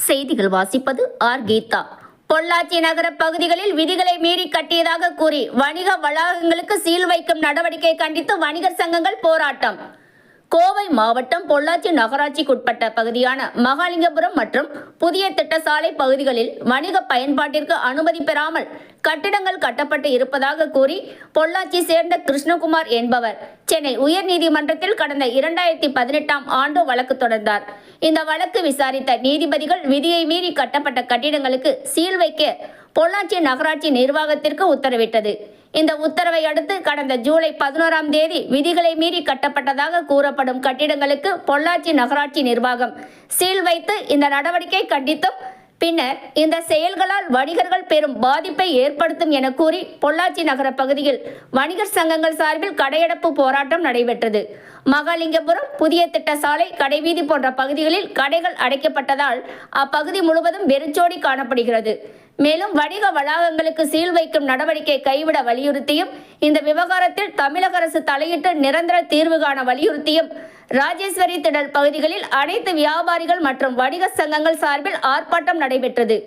செய்திகள் வாசிப்பது ஆர் கீதா. பொள்ளாச்சி நகர பகுதிகளில் விதிகளை மீறி கட்டியதாக கூறி வணிக வளாகங்களுக்கு சீல் வைக்கும் நடவடிக்கை கண்டித்து வணிகர் சங்கங்கள் போராட்டம். கோவை மாவட்டம் பொள்ளாச்சி நகராட்சிக்குட்பட்ட பகுதியான மகாலிங்கபுரம் மற்றும் புதிய திட்டசாலை பகுதிகளில் வணிக பயன்பாட்டிற்கு அனுமதி பெறாமல் கட்டிடங்கள் கட்டப்பட்டு இருப்பதாக கூறி பொள்ளாச்சி சேர்ந்த கிருஷ்ணகுமார் என்பவர் சென்னை உயர்நீதிமன்றத்தில் கடந்த 2018ஆம் ஆண்டு வழக்கு தொடர்ந்தார். இந்த வழக்கு விசாரித்த நீதிபதிகள் விதியை மீறி கட்டப்பட்ட கட்டிடங்களுக்கு சீல் வைக்க பொள்ளாச்சி நகராட்சி நிர்வாகத்திற்கு உத்தரவிட்டது. இந்த உத்தரவை அடுத்து கடந்த ஜூலை 11ஆம் தேதி விதிகளை மீறி கட்டப்பட்டதாக கூறப்படும் கட்டிடங்களுக்கு பொள்ளாச்சி நகராட்சி நிர்வாகம் சீல் வைத்து இந்த நடவடிக்கை கண்டித்தும் பின்னர் இந்த செயல்களால் வணிகர்கள் பெரும் பாதிப்பை ஏற்படுத்தும் என கூறி பொள்ளாச்சி நகர பகுதியில் வணிகர் சங்கங்கள் சார்பில் கடையடைப்பு போராட்டம் நடைபெற்றது. மகாலிங்கபுரம், புதிய திட்டசாலை, கடைவீதி போன்ற பகுதிகளில் கடைகள் அடைக்கப்பட்டதால் அப்பகுதி முழுவதும் வெறிச்சோடி காணப்படுகிறது. மேலும் வணிக வளாகங்களுக்கு சீல் வைக்கும் நடவடிக்கை கைவிட வலியுறுத்தியும் இந்த விவகாரத்தில் தமிழக அரசு தலையிட்டு நிரந்தர தீர்வு காண வலியுறுத்தியும் ராஜேஸ்வரி திடல் பகுதிகளில் அனைத்து வியாபாரிகள் மற்றும் வணிக சங்கங்கள் சார்பில் ஆர்ப்பாட்டம் நடைபெற்றது.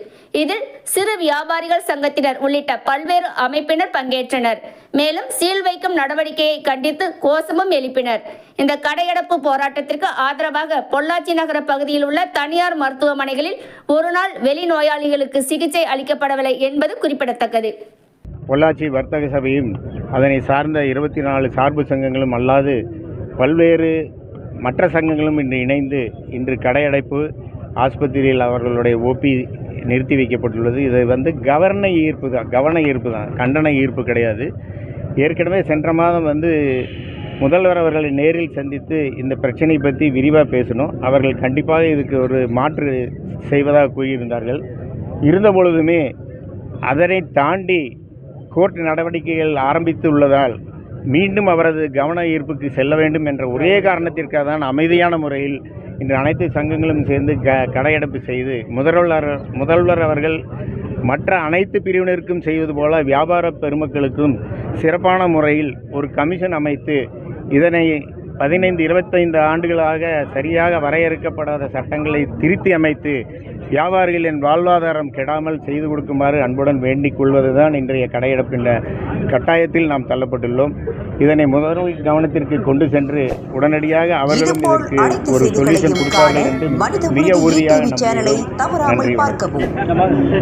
இதில் சிறு வியாபாரிகள் சங்கத்தினர் உள்ளிட்ட பல்வேறு அமைப்பினர் பங்கேற்றனர். மேலும் சீல் வைக்கும் நடவடிக்கையை கண்டித்து கோஷமும் எழுப்பினர். இந்த கடையடைப்பு போராட்டத்திற்கு ஆதரவாக பொள்ளாச்சி நகர பகுதியில் உள்ள தனியார் மருத்துவமனைகளில் ஒருநாள் வெளிநோயாளிகளுக்கு சிகிச்சை அளிக்கப்படவில்லை என்பது குறிப்பிடத்தக்கது. பொள்ளாச்சி வர்த்தக சபையும் அதனை சார்ந்த 24 சார்பு சங்கங்களும் அல்லாது பல்வேறு மற்ற சங்கங்களும் இன்று இணைந்து இன்று கடையடைப்பு, ஆஸ்பத்திரியில் அவர்களுடைய ஓபி நிறுத்தி வைக்கப்பட்டுள்ளது. இது கவன ஈர்ப்பு தான், கண்டன ஈர்ப்பு கிடையாது. ஏற்கனவே சென்ற மாதம் முதல்வர் அவர்களை நேரில் சந்தித்து இந்த பிரச்சனை பற்றி விரிவாக பேசணும். அவர்கள் கண்டிப்பாக இதுக்கு ஒரு மாற்று செய்வதாக கூறியிருந்தார்கள். இருந்த பொழுதுமே அதனை தாண்டி கோர்ட் நடவடிக்கைகள் ஆரம்பித்து உள்ளதால் மீண்டும் அவரது கவன ஈர்ப்புக்கு செல்ல வேண்டும் என்ற ஒரே காரணத்திற்காக தான் அமைதியான முறையில் இன்று அனைத்து சங்கங்களும் சேர்ந்து கடையடைப்பு செய்து முதல்வர் அவர்கள் மற்ற அனைத்து பிரிவினருக்கும் செய்வது போல வியாபார பெருமக்களுக்கும் சிறப்பான முறையில் ஒரு கமிஷன் அமைத்து இதனை 15-25 ஆண்டுகளாக சரியாக வரையறுக்கப்படாத சட்டங்களை திருத்தி அமைத்து வியாபாரிகளின் வாழ்வாதாரம் கெடாமல் செய்து கொடுக்குமாறு அன்புடன் வேண்டிக் கொள்வதுதான் இன்றைய கடையடைப்பின் கட்டாயத்தில் நாம் தள்ளப்பட்டுள்ளோம். இதனை முதல்வர் கவனத்திற்கு கொண்டு சென்று உடனடியாக அவர்களும் இதற்கு ஒரு சொல்யூஷன் கொடுப்பார்கள் என்று மிக உறுதியாக நம்புகிறோம். நன்றி.